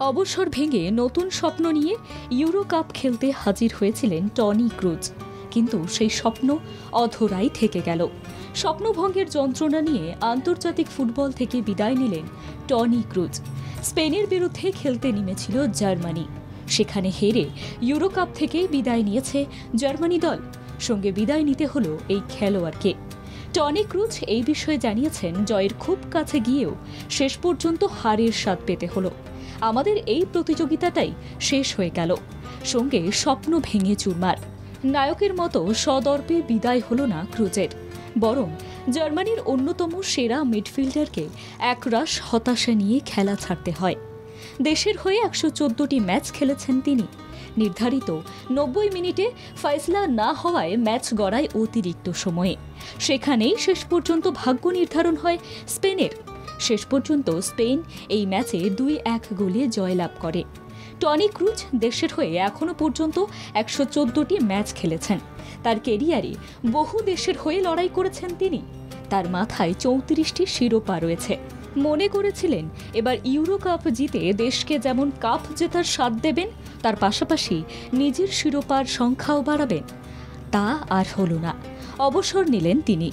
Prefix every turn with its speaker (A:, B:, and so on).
A: অবসর ভেঙে নতুন স্বপ্ন নিয়ে ইউরো কাপ খেলতে হাজির হয়েছিলেন টনি ক্রুজ, কিন্তু সেই স্বপ্ন অধরাই থেকে গেল। স্বপ্নভঙ্গের যন্ত্রণা নিয়ে আন্তর্জাতিক ফুটবল থেকে বিদায় নিলেন টনি ক্রুজ। স্পেনের বিরুদ্ধে খেলতে নেমেছিল জার্মানি, সেখানে হেরে ইউরো কাপ থেকে বিদায় নিয়েছে জার্মানি দল। সঙ্গে বিদায় নিতে হলো এই খেলোয়াড়কে। টনি ক্রুজ এই বিষয়ে জানিয়েছেন, জয়ের খুব কাছে গিয়েও শেষ পর্যন্ত হারের স্বাদ পেতে হলো। আমাদের এই প্রতিযোগিতাটাই শেষ হয়ে গেল। সঙ্গে স্বপ্ন ভেঙে চুরমার। নায়কের মতো সদর্পে বিদায় হলো না ক্রুজের, বরং জার্মানির অন্যতম সেরা মিডফিল্ডারকে একরাশ হতাশা নিয়ে খেলা ছাড়তে হয়। দেশের হয়ে 114টি ম্যাচ খেলেছেন তিনি। নির্ধারিত 90 মিনিটে ফয়সলা না হওয়ায় ম্যাচ গড়ায় অতিরিক্ত সময়ে। সেখানেই শেষ পর্যন্ত ভাগ্য নির্ধারণ হয় স্পেনের। শেষ পর্যন্ত স্পেন এই ম্যাচে 2-1 গোলে জয়লাভ করে। টনি ক্রুজ দেশের হয়ে এখনও পর্যন্ত 114টি ম্যাচ খেলেছেন। তার কেরিয়ারে বহু দেশের হয়ে লড়াই করেছেন তিনি। তার মাথায় 34টি শিরোপা রয়েছে। মনে করেছিলেন এবার ইউরো কাপ জিতে দেশকে যেমন কাপ জেতার স্বাদ দেবেন, তার পাশাপাশি নিজের শিরোপার সংখ্যাও বাড়াবেন। তা আর হলো না। অবসর নিলেন তিনি।